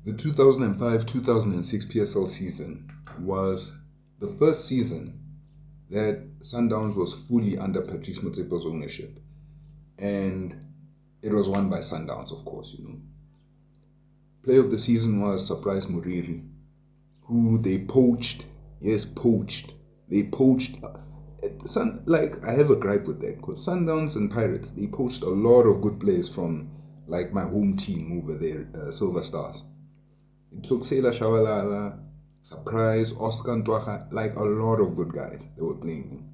The 2005-2006 PSL season was the first season that Sundowns was fully under Patrice Motsepe's ownership. And it was won by Sundowns, of course, Player of the season was Surprise Moriri, who they poached. Yes, poached. They poached. I have a gripe with that because Sundowns and Pirates, they poached a lot of good players from like my home team over there, Silver Stars. It took Sailor Shawalala, Surprise, Oscar Ntwaha, like a lot of good guys that were playing.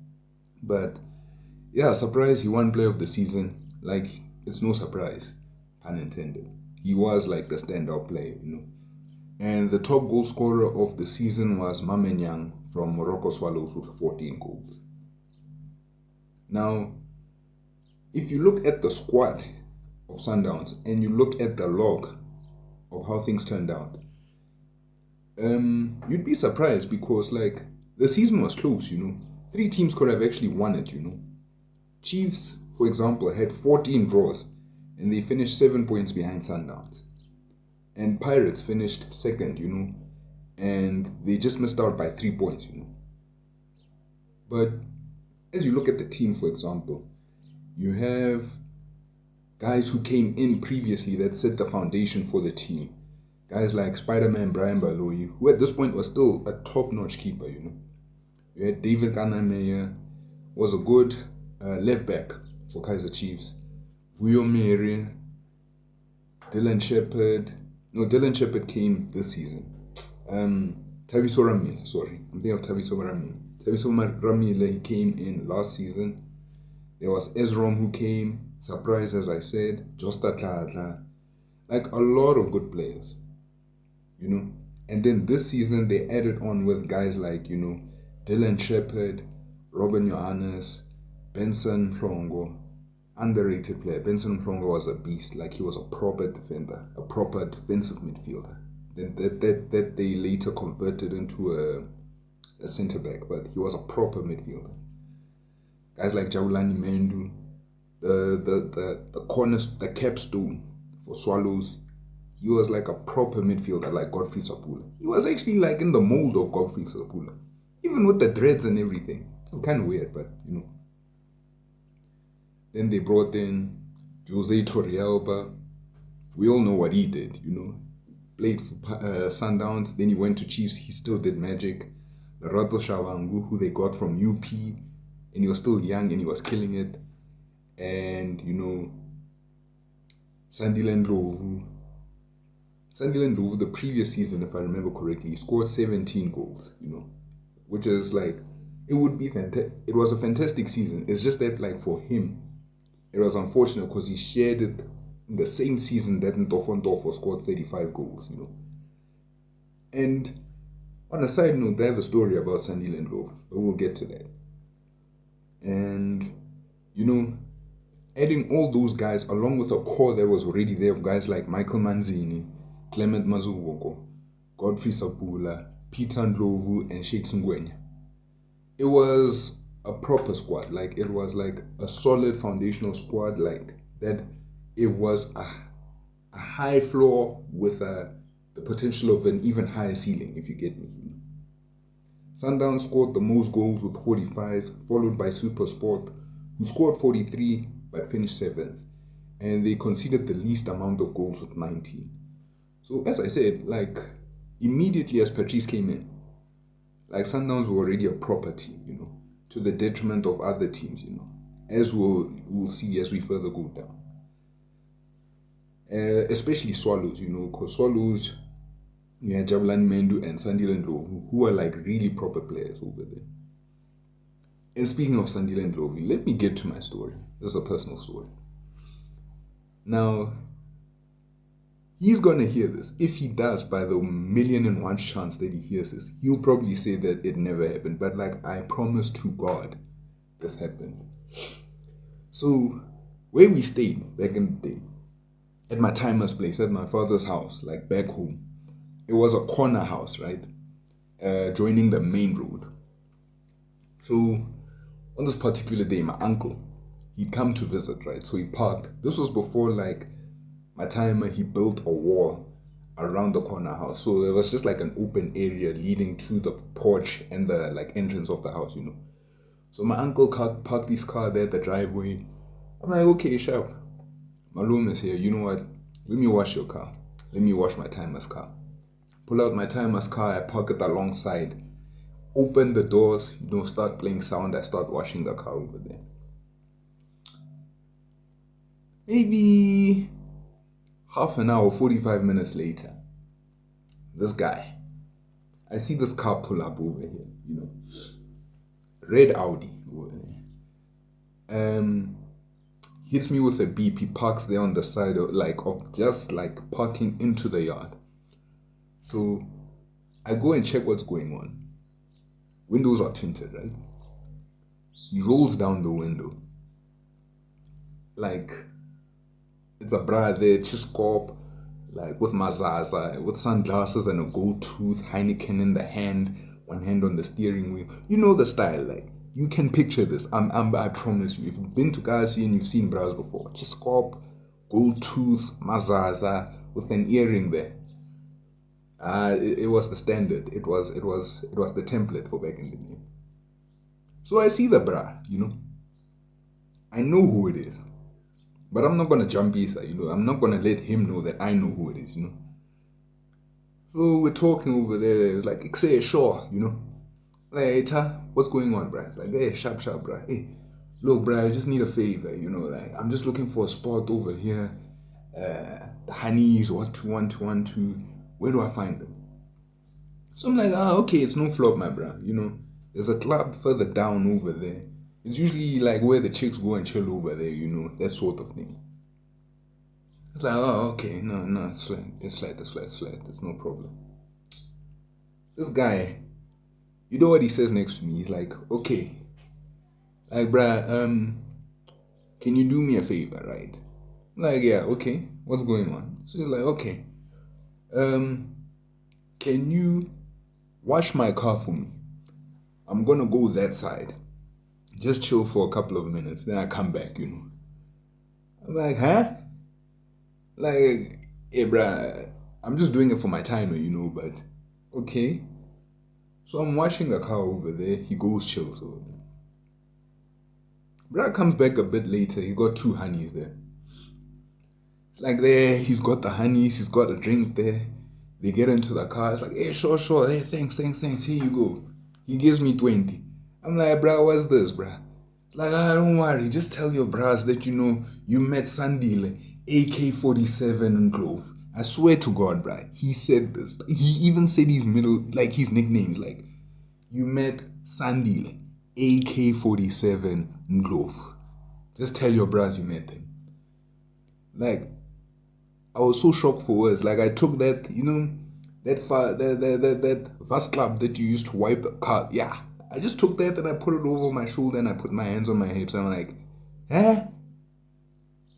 But yeah, Surprise, he won Player of the season. Like, it's no surprise, pun intended. He was like the standout player, And the top goal scorer of the season was Mamenyang from Morocco Swallows with 14 goals. Now, if you look at the squad of Sundowns and you look at the log of how things turned out, you'd be surprised because like the season was close, 3 teams could have actually won it, Chiefs, for example, had 14 draws and they finished 7 points behind Sundowns. And Pirates finished second, and they just missed out by 3 points, But as you look at the team, for example, you have guys who came in previously that set the foundation for the team. Guys like Spiderman, Brian Baloyi, who at this point was still a top-notch keeper, You had David Kanameyer, was a good left back for Kaizer Chiefs. Mary, Dylan Shepherd came this season. Taviso Ramile, sorry. I'm thinking of Taviso Ramile. Taviso Ramile, he came in last season. There was Ezrom who came, Surprise as I said, Josta Tlatla. Like a lot of good players, And then this season they added on with guys like, Dylan Shepherd, Robin Johannes, Benson Mhlongo. Underrated player. Benson Mhlongo was a beast. Like he was a proper defender, a proper defensive midfielder. That they later converted into a centre back, but he was a proper midfielder. Guys like Jabulani Mendu, the corners, the capstone for Swallows. He was like a proper midfielder, like Godfrey Sapula. He was actually like in the mold of Godfrey Sapula, even with the dreads and everything. It's kind of weird, but Then they brought in Jose Torreabla. We all know what he did, Played for Sundowns, then he went to Chiefs, he still did magic. Lerato Chabangu, who they got from UP, and he was still young and he was killing it. And, Ndlovu. Ndlovu, the previous season, if I remember correctly, he scored 17 goals, which is like, it would be fantastic. It was a fantastic season. It's just that, like, for him, it was unfortunate because he shared it in the same season that Ndlovu scored 35 goals, And on a side note, I have a story about Ndlovu, but we'll get to that. And, adding all those guys along with a core that was already there of guys like Michael Manzini, Clement Mazuvoko, Godfrey Sapula, Peter Ndlovu, and Sheikh Sungwenya. It was a proper squad. Like, it was like a solid foundational squad, like that. It was a high floor with the potential of an even higher ceiling, if you get me. Sundowns scored the most goals with 45, followed by SuperSport, who scored 43 but finished 7th. And they conceded the least amount of goals with 19. So as I said, like, immediately as Patrice came in, like, Sundowns were already a proper team, to the detriment of other teams, as we'll see as we further go down. Especially Swallows, because Swallows, you had Jabulani Mendu and Ndlovu, who are like really proper players over there. And speaking of Ndlovu, let me get to my story. This is a personal story. Now, he's gonna hear this. If he does, by the 1,000,001 chance that he hears this, he'll probably say that it never happened. But like, I promise to God, this happened. So, where we stayed back in the day, at my timer's place, at my father's house, like back home, it was a corner house, right? Joining the main road. So, on this particular day, my uncle, he'd come to visit, right? So he parked. This was before, like, my timer, he built a wall around the corner house. So it was just like an open area leading to the porch and the like entrance of the house, you know. So my uncle parked his car there at the driveway. I'm like, okay, sharp. My room is here. You know what? Let me wash your car. Let me wash my timer's car. Pull out my timer's car. I park it alongside. Open the doors. You know, start playing sound. I start washing the car over there. Maybe half an hour, 45 minutes later, this guy, I see this car pull up over here, you know, red Audi over there. Hits me with a beep. He parks there on the side of just like parking into the yard. So I go and check what's going on. Windows are tinted, right? He rolls down the window. Like, it's a bra there, Chiscop, like with mazaza, with sunglasses and a gold tooth, Heineken in the hand, one hand on the steering wheel. You know the style, like, you can picture this. I promise you. If you've been to Gazi and you've seen bras before, Chiscop, gold tooth, mazaza, with an earring there. It was the standard. It was the template for back in the day. So I see the bra, you know. I know who it is. But I'm not gonna jump Isa, you know. I'm not gonna let him know that I know who it is, you know. So we're talking over there. It's like, say, sure, you know. Like, hey, what's going on, bruh? It's like, hey, sharp, bruh. Hey, look, bruh, I just need a favor, you know. Like, I'm just looking for a spot over here. The honeys, 12112. Where do I find them? So I'm like, okay, it's no flop, my bruh. You know, there's a club further down over there. It's usually like where the chicks go and chill over there, you know, that sort of thing. It's like, okay, no, it's slight, it's no problem. This guy, you know what he says next to me? He's like, okay, like, bruh, can you do me a favor, right? I'm like, yeah, okay, what's going on? So he's like, okay, can you wash my car for me? I'm gonna go that side. Just chill for a couple of minutes, then I come back, you know. I'm like, huh? Like, hey, bruh, I'm just doing it for my timer, you know, but okay. So I'm washing the car over there. He goes chills over there. Bruh comes back a bit later. He got 2 honeys there. It's like there, he's got the honeys, he's got a drink there. They get into the car. It's like, hey, sure. Hey, thanks. Here you go. He gives me 20. I'm like, bruh, what's this, bruh? It's like, don't worry. Just tell your bras that you know you met Sandile, AK-47 Ndlovu. I swear to God, bruh. He said this. He even said his his nicknames. Like, you met Sandile, AK-47 Ndlovu. Just tell your bras you met him. Like, I was so shocked for words. Like, I took that, you know, that vast club that you used to wipe the car. Yeah. I just took that and I put it over my shoulder and I put my hands on my hips. And I'm like, huh?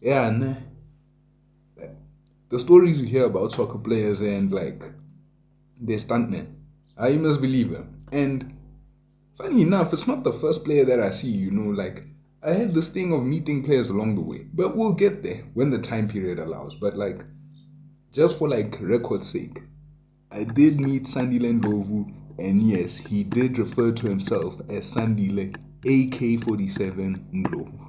Yeah, nah. Like, the stories you hear about soccer players and like their stuntmen, you must believe them. And funny enough, it's not the first player that I see, you know, like I had this thing of meeting players along the way. But we'll get there when the time period allows. But like, just for like record's sake, I did meet Sandile Ndlovu. And yes, he did refer to himself as Sandile, AK-47 Ndlovu.